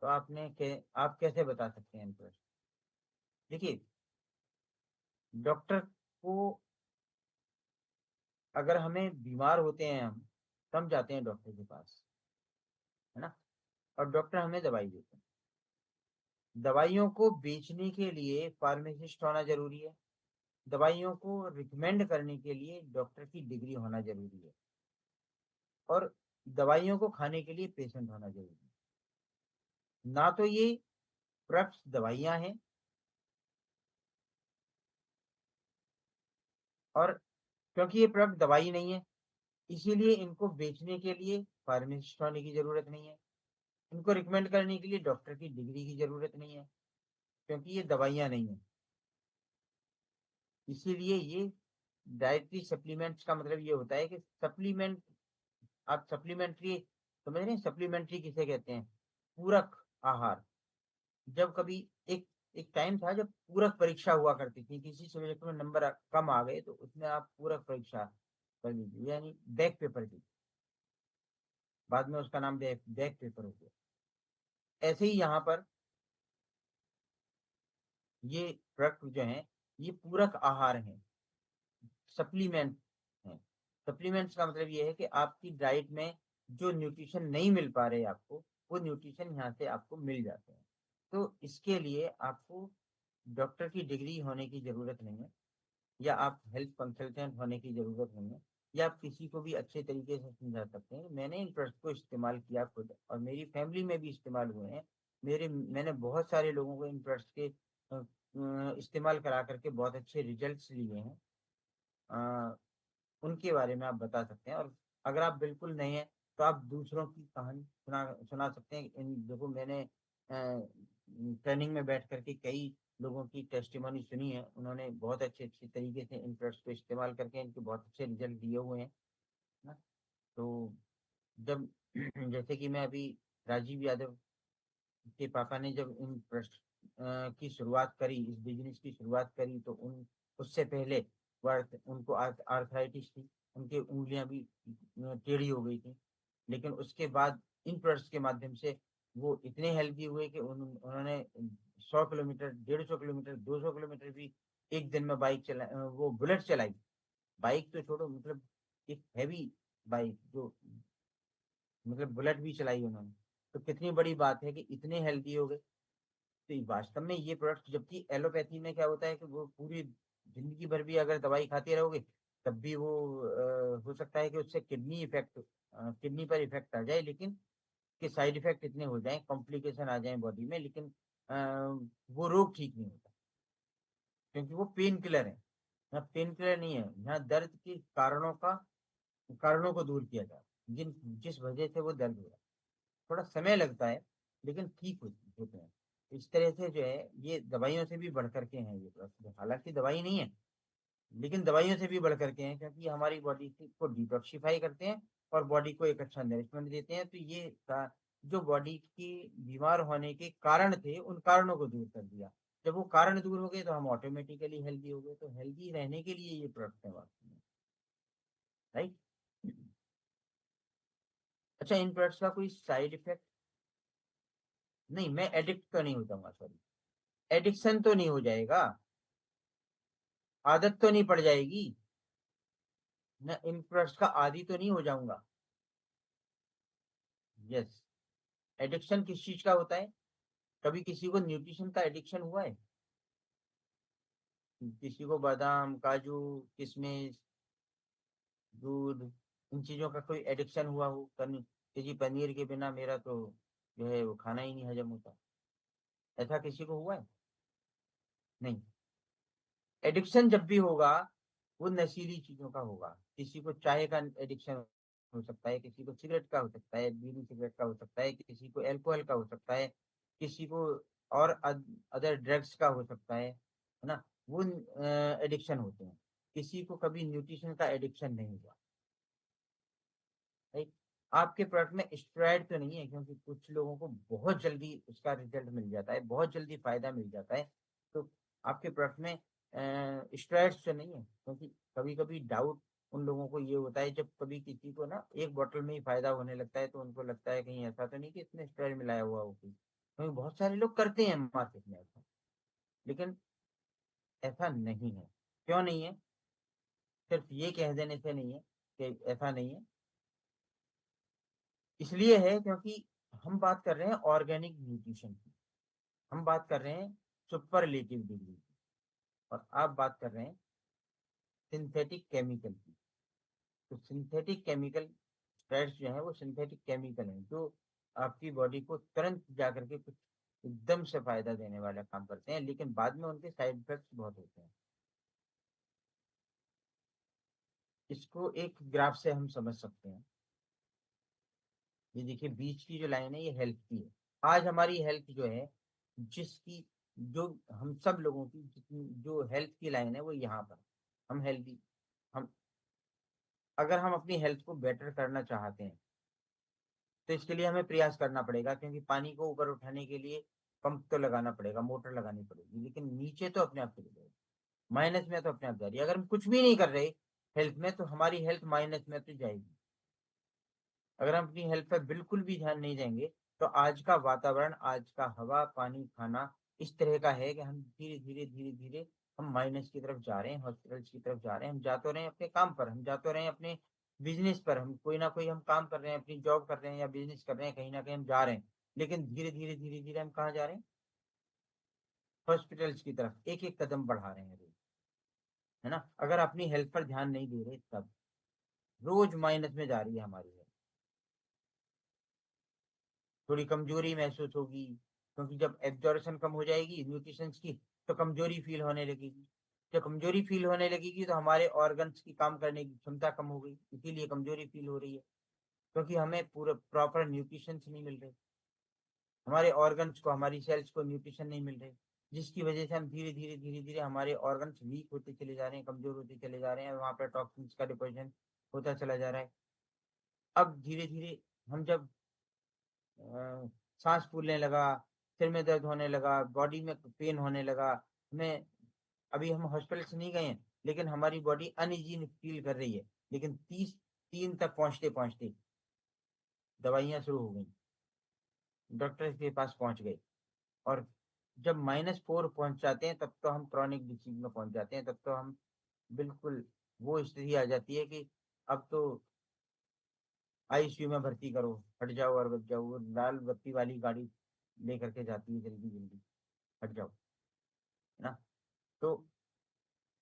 तो आप कैसे बता सकते हैं इन प्रोडक्ट्स। देखिए, डॉक्टर को, अगर हमें बीमार होते हैं हम जाते हैं डॉक्टर के पास, है ना, और डॉक्टर हमें दवाई देते हैं। दवाइयों को बेचने के लिए फार्मासिस्ट होना जरूरी है, दवाइयों को रिकमेंड करने के लिए डॉक्टर की डिग्री होना जरूरी है, और दवाइयों को खाने के लिए पेशेंट होना जरूरी है। ना तो ये प्रोडक्ट्स दवाइयां हैं, और क्योंकि ये प्रोडक्ट दवाई नहीं है, इसीलिए इनको बेचने के लिए फार्मासिस्ट होने की जरूरत नहीं है, इनको रिकमेंड करने के लिए डॉक्टर की डिग्री की जरूरत नहीं है, क्योंकि ये दवाइयां नहीं है। इसीलिए ये डाइटरी सप्लीमेंट्स का मतलब ये होता है कि सप्लीमेंट, आप सप्लीमेंट्री समझ रहे हैं, सप्लीमेंट्री किसे कहते हैं, पूरक आहार। जब कभी एक एक टाइम था जब पूरक परीक्षा हुआ करती थी, किसी सब्जेक्ट में नंबर कम आ गए तो उसमें आप पूरक परीक्षा कर लीजिए, यानी बैक पेपर दी, बाद में उसका नाम बैक बैक पेपर हो गया। ऐसे ही यहाँ पर ये प्रोडक्ट जो है ये पूरक आहार है, सप्लीमेंट है। सप्लीमेंट्स का मतलब ये है कि आपकी डाइट में जो न्यूट्रिशन नहीं मिल पा रहे आपको, वो न्यूट्रिशन यहाँ से आपको मिल जाते हैं। तो इसके लिए आपको डॉक्टर की डिग्री होने की जरूरत नहीं है, या आप हेल्थ कंसल्टेंट होने की जरूरत नहीं है, या आप किसी को भी अच्छे तरीके से समझा सकते हैं। मैंने इन प्रोडक्ट को इस्तेमाल किया खुद, और मेरी फैमिली में भी इस्तेमाल हुए हैं। मैंने बहुत सारे लोगों को इन प्रोडक्ट्स के इस्तेमाल करा करके बहुत अच्छे रिजल्ट्स लिए हैं। अ, उनके बारे में आप बता सकते हैं, और अगर आप बिल्कुल नहीं है तो आप दूसरों की कहानी सुना सुना सकते हैं। इन देखो, मैंने ट्रेनिंग में बैठ करके कई लोगों की टेस्टिमोनी सुनी है, उन्होंने बहुत अच्छे अच्छे तरीके से इन प्रोडक्ट्स को इस्तेमाल करके इनके बहुत अच्छे रिजल्ट दिए हुए हैं ना। तो जब जैसे कि मैं अभी राजीव यादव के पापा ने जब इन की शुरुआत करी, इस बिजनेस की शुरुआत करी, तो उन उससे पहले उनको आर्थराइटिस थी, उनकी उंगलियां भी टेढ़ी हो गई थी। लेकिन उसके बाद इन प्रोडक्ट्स के माध्यम से वो इतने हेल्दी हुए कि उन्होंने 100 किलोमीटर, 150 किलोमीटर, 200 किलोमीटर भी एक दिन में बाइक चला, वो बुलेट चलाई। बाइक तो छोड़ो, मतलब एक हैवी बाइक जो, मतलब बुलेट भी चलाई उन्होंने। तो कितनी बड़ी बात है कि इतने हेल्दी हो गए। तो वास्तव में ये प्रोडक्ट, जबकि एलोपैथी में क्या होता है कि वो पूरी जिंदगी भर भी अगर दवाई खाते रहोगे तब भी वो हो सकता है कि उससे किडनी पर इफेक्ट आ जाए, लेकिन के साइड इफेक्ट इतने हो जाएं, कॉम्प्लिकेशन आ जाए बॉडी में, लेकिन अ, वो रोग ठीक नहीं होता, क्योंकि वो पेन किलर है। यहाँ पेन किलर नहीं है, यहाँ दर्द के कारणों को दूर किया जाए, जिस वजह से वो दर्द हो रहा है। थोड़ा समय लगता है, लेकिन ठीक होते हैं। इस तरह से जो है ये दवाइयों से भी बढ़ करके हैं ये प्रोडक्ट, हालांकि दवाई नहीं है, लेकिन दवाइयों से भी बढ़ करके हैं, क्योंकि ये हमारी बॉडी को डिटॉक्सिफाई करते हैं और बॉडी को एक अच्छा नरिशमेंट देते हैं। तो जो बॉडी की बीमार होने के कारण थे, उन कारणों को दूर कर दिया। जब वो कारण दूर हो गए तो हम ऑटोमेटिकली हेल्दी हो गए। तो हेल्दी रहने के लिए ये प्रोडक्ट है वास्तव में, राइट। अच्छा, इन प्रोडक्ट्स का कोई साइड इफेक्ट नहीं, मैं एडिक्ट तो नहीं हो जाऊंगा, सॉरी, एडिक्शन तो नहीं हो जाएगा, आदत तो नहीं पड़ जाएगी, मैं इन प्रोडक्ट्स का आदी तो नहीं हो जाऊंगा। यस, एडिक्शन किस चीज का होता है? कभी किसी को न्यूट्रिशन का एडिक्शन हुआ है? किसी को बादाम, काजू, किशमिश, दूध, इन चीजों का कोई एडिक्शन हुआ हो कि जी पनीर के बिना मेरा तो जो है वो खाना ही नहीं हजम होता, ऐसा किसी को हुआ है? नहीं। एडिक्शन जब भी होगा वो नशीली चीजों का होगा। किसी को चाय का एडिक्शन हो सकता है, किसी को सिगरेट का हो सकता है, बीड़ी सिगरेट का हो सकता है, किसी को अल्कोहल का हो सकता है, किसी को और अदर ड्रग्स का हो सकता है ना। वो एडिक्शन होते हैं। किसी को कभी न्यूट्रिशन का एडिक्शन नहीं हुआ। राइट। आपके प्रोडक्ट में स्टेरॉइड तो नहीं है, क्योंकि कुछ लोगों को बहुत जल्दी उसका रिजल्ट मिल जाता है, बहुत जल्दी फायदा मिल जाता है। तो आपके प्रोडक्ट में स्टेरॉइड्स तो नहीं है, क्योंकि कभी कभी डाउट उन लोगों को ये होता है, जब कभी किसी को ना एक बोतल में ही फायदा होने लगता है तो उनको लगता है कहीं ऐसा तो नहीं कि इसमें स्टेरॉइड मिलाया हुआ हो, क्योंकि बहुत सारे लोग करते हैं मार्केट में ऐसा। लेकिन ऐसा नहीं है। क्यों नहीं है? सिर्फ ये कह देने से नहीं है कि ऐसा नहीं है। इसलिए है क्योंकि हम बात कर रहे हैं ऑर्गेनिक न्यूट्रिशन की, हम बात कर रहे हैं सुपरलेटिव डिग्री की, और आप बात कर रहे हैं सिंथेटिक केमिकल की। तो सिंथेटिक केमिकल स्प्रेड्स जो है वो सिंथेटिक केमिकल हैं, जो आपकी बॉडी को तुरंत जाकर के कुछ एकदम से फायदा देने वाला काम करते हैं, लेकिन बाद में उनके साइड इफेक्ट्स बहुत होते हैं। इसको एक ग्राफ से हम समझ सकते हैं। ये देखिए बीच की जो लाइन है ये हेल्थ की है। आज हमारी हेल्थ जो है, जिसकी जो हम सब लोगों की जितनी जो हेल्थ की लाइन है वो यहाँ पर, हम हेल्थी, हम अगर हम अपनी हेल्थ को बेटर करना चाहते हैं तो इसके लिए हमें प्रयास करना पड़ेगा, क्योंकि पानी को ऊपर उठाने के लिए पंप तो लगाना पड़ेगा, मोटर लगानी पड़ेगी, लेकिन नीचे तो अपने आप चली जाएगी, माइनस में तो अपने आप जा रही है। अगर हम कुछ भी नहीं कर रहे हेल्थ में तो हमारी हेल्थ माइनस में तो जाएगी। अगर हम अपनी हेल्थ पर बिल्कुल भी ध्यान नहीं देंगे तो आज का वातावरण, आज का हवा पानी खाना इस तरह का है कि हम धीरे धीरे धीरे धीरे हम माइनस की तरफ जा रहे हैं, हॉस्पिटल्स की तरफ जा रहे हैं। हम जा तो रहे हैं अपने काम पर, हम जा तो रहे हैं अपने बिजनेस पर, हम कोई ना कोई हम काम कर रहे हैं, अपनी जॉब कर रहे हैं या बिजनेस कर रहे हैं, कहीं ना कहीं हम जा रहे हैं। लेकिन धीरे धीरे धीरे धीरे हम कहाँ जा रहे हैं? हॉस्पिटल्स की तरफ एक एक कदम बढ़ा रहे हैं रोज, है ना। अगर अपनी हेल्थ पर ध्यान नहीं दे रहे तब रोज माइनस में जा रही है हमारी हेल्थ। थोड़ी कमजोरी महसूस होगी, क्योंकि जब एब्जॉर्प्शन कम हो जाएगी न्यूट्रिशंस की तो कमजोरी फील होने लगेगी। जब कमजोरी फील होने लगेगी तो हमारे ऑर्गन्स की काम करने की क्षमता कम हो गई, इसीलिए कमजोरी फील हो रही है, क्योंकि हमें पूरे प्रॉपर न्यूट्रिशन नहीं मिल रहे, हमारे ऑर्गन्स को हमारी सेल्स को न्यूट्रिशन नहीं मिल रहे, जिसकी वजह से हम धीरे धीरे धीरे धीरे हमारे ऑर्गन्स वीक होते चले जा रहे हैं, कमजोर होते चले जा रहे हैं, वहां पर टॉक्सिन्स का डिपोजिशन होता चला जा रहा है। अब धीरे धीरे हम जब सांस फूलने लगा, सिर में दर्द होने लगा, बॉडी में पेन होने लगा, हमें, अभी हम हॉस्पिटल से नहीं गए हैं लेकिन हमारी बॉडी अनइजी फील कर रही है, लेकिन 33 तक पहुंचते पहुंचते दवाइयां शुरू हो गई, डॉक्टर के पास पहुंच गए, और जब -4 पहुंच जाते हैं तब तो हम क्रॉनिक डिसीज में पहुंच जाते हैं, तब तो हम बिल्कुल वो स्थिति आ जाती है कि अब तो आईसीयू में भर्ती करो, हट जाओ और बच जाओ, वो लाल बत्ती वाली गाड़ी लेकर के जाती है, जल्दी जल्दी हट जाओ, है ना। तो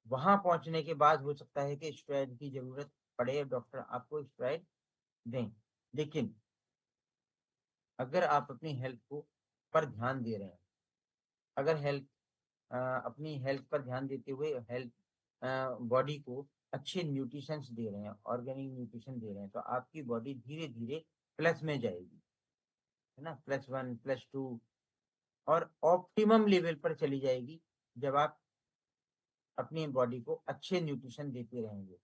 वहां पहुंचने के बाद हो सकता है कि स्टेरॉइड की जरूरत पड़े, डॉक्टर आपको स्टेरॉइड दें। लेकिन अगर आप अपनी हेल्थ को पर ध्यान दे रहे हैं, अगर अपनी हेल्थ पर ध्यान देते हुए हेल्थ बॉडी को अच्छे न्यूट्रिशंस दे रहे हैं, ऑर्गेनिक न्यूट्रिशन दे रहे हैं, तो आपकी बॉडी धीरे धीरे प्लस में जाएगी, है ना, +1 +2, और ऑप्टिमम लेवल पर चली जाएगी जब आप अपनी बॉडी को अच्छे न्यूट्रिशन देते रहेंगे।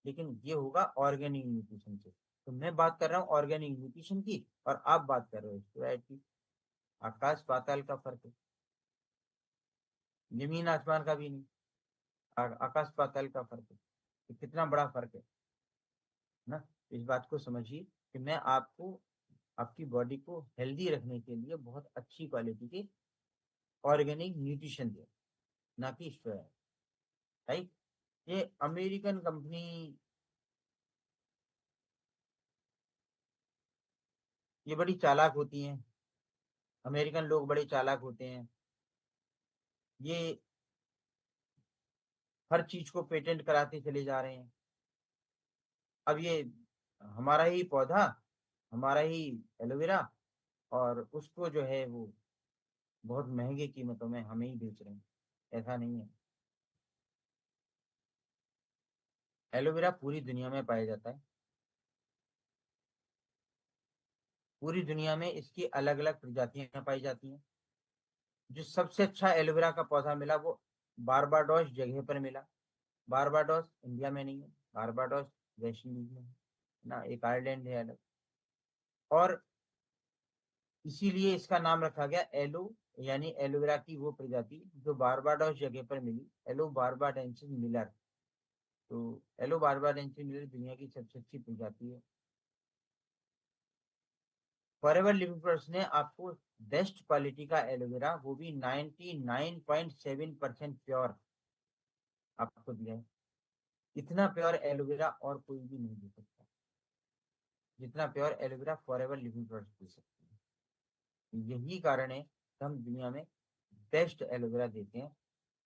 लेकिन ये होगा ऑर्गेनिक न्यूट्रिशन से। तो मैं बात कर रहा हूँ ऑर्गेनिक न्यूट्रिशन की और आप बात कर रहे हो स्टेरॉइड की। आकाश पाताल का फर्क है, जमीन आसमान का भी नहीं, आकाश पाताल का फर्क है। तो कितना बड़ा फर्क है ना। इस बात को समझिए कि मैं आपको आपकी बॉडी को हेल्दी रखने के लिए बहुत अच्छी क्वालिटी के ऑर्गेनिक न्यूट्रिशन दे, ना कि स्टेरॉइड। राइट। ये अमेरिकन कंपनी, ये बड़ी चालाक होती हैं, अमेरिकन लोग बड़े चालाक होते हैं, ये हर चीज को पेटेंट कराते चले जा रहे हैं। अब ये हमारा ही पौधा, हमारा ही एलोवेरा, और उसको जो है वो बहुत महंगे कीमतों में हमें ही बेच रहे हैं। ऐसा नहीं है। एलोवेरा पूरी दुनिया में पाया जाता है। पूरी दुनिया में इसकी अलग अलग प्रजातियां पाई जाती हैं। जो सबसे अच्छा एलोवेरा का पौधा मिला वो बारबाडोस जगह पर मिला। बारबाडोस इंडिया में नहीं है, बारबाडोस वेस्ट इंडीज में है ना, एक आइलैंड है अलग। और इसीलिए इसका नाम रखा गया एलो, यानी एलोवेरा की वो प्रजाति जो बारबाडोस जगह पर मिली, एलो बारबाडेंसिस मिलर। तो एलो बारबाडेंसिस मिलर दुनिया की सबसे अच्छी प्रजाति है। फॉरएवर लिविंग प्रोडक्ट्स ने आपको बेस्ट क्वालिटी का एलोवेरा, वो भी 99.7% प्योर आपको दिया है। इतना प्योर एलोवेरा और कोई भी नहीं दे सकता, जितना pure aloe vera forever living products दे सकते हैं। यही कारण है कि हम दुनिया में बेस्ट एलोवेरा देते हैं।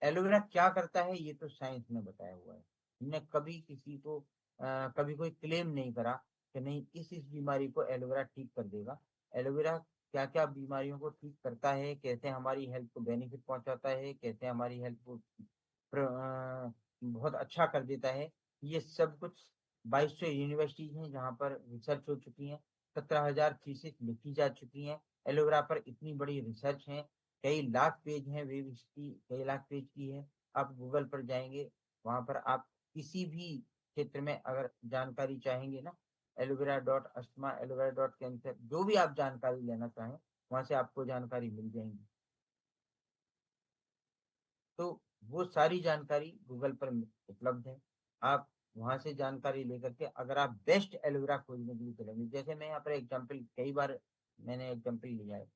एलोवेरा क्या करता है ये तो साइंस ने बताया हुआ है। हमने कभी किसी को कभी कोई क्लेम नहीं करा कि नहीं इस बीमारी को एलोवेरा ठीक कर देगा। एलोवेरा क्या क्या बीमारियों को ठीक करता है, कैसे हमारी हेल्थ को बेनिफिट पहुंचाता है, कैसे हमारी हेल्थ को बहुत अच्छा कर देता है, ये सब कुछ 2200 यूनिवर्सिटीज हैं जहाँ पर रिसर्च हो चुकी हैं। 17,000 थीसिस लिखी जा चुकी हैं। एलोवेरा पर इतनी बड़ी रिसर्च है, कई लाख पेज हैं, वेब हिस्ट्री कई लाख पेज की है। आप गूगल पर जाएंगे, वहां पर आप किसी भी क्षेत्र में अगर जानकारी चाहेंगे ना, aloe vera dot asthma, aloe vera dot cancer, जो भी आप जानकारी लेना चाहें वहां से आपको जानकारी मिल जाएंगी। तो वो सारी जानकारी गूगल पर उपलब्ध है। आप वहां से जानकारी लेकर के अगर आप बेस्ट एलोवेरा खोजने के लिए चलेंगे, जैसे मैं यहाँ पर एग्जाम्पल कई बार मैंने एग्जाम्पल लिया है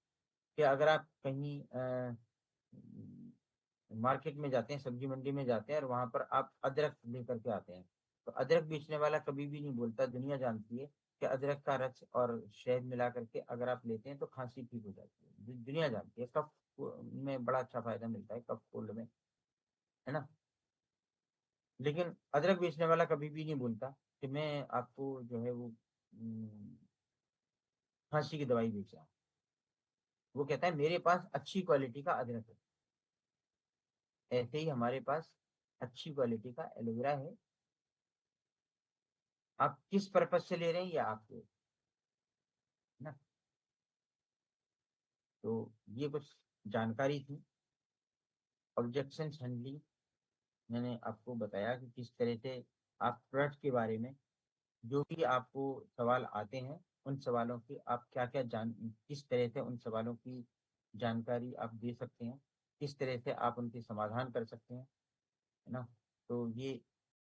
कि अगर आप कहीं मार्केट में जाते हैं, सब्जी मंडी में जाते हैं और वहां पर आप अदरक लेकर के आते हैं, तो अदरक बेचने वाला कभी भी नहीं बोलता, दुनिया जानती है कि अदरक का रस और शहद मिला करके अगर आप लेते हैं तो खांसी ठीक हो जाती है। दुनिया जानती है, कफ में बड़ा अच्छा फायदा मिलता है, कफ कोल्ड में, है ना। लेकिन अदरक बेचने वाला कभी भी नहीं बोलता कि मैं आपको जो है वो खांसी की दवाई बेच रहा हूँ। वो कहता है मेरे पास अच्छी क्वालिटी का अदरक है। ऐसे ही हमारे पास अच्छी क्वालिटी का एलोवेरा है। आप किस पर्पज से ले रहे हैं ये आपके, ना। तो ये कुछ जानकारी थी ऑब्जेक्शन हैंडलिंग। मैंने आपको बताया कि किस तरह से आप प्रोडक्ट के बारे में जो भी आपको सवाल आते हैं, उन सवालों की आप क्या क्या जान, किस तरह से उन सवालों की जानकारी आप दे सकते हैं, किस तरह से आप उनके समाधान कर सकते हैं, है ना। तो ये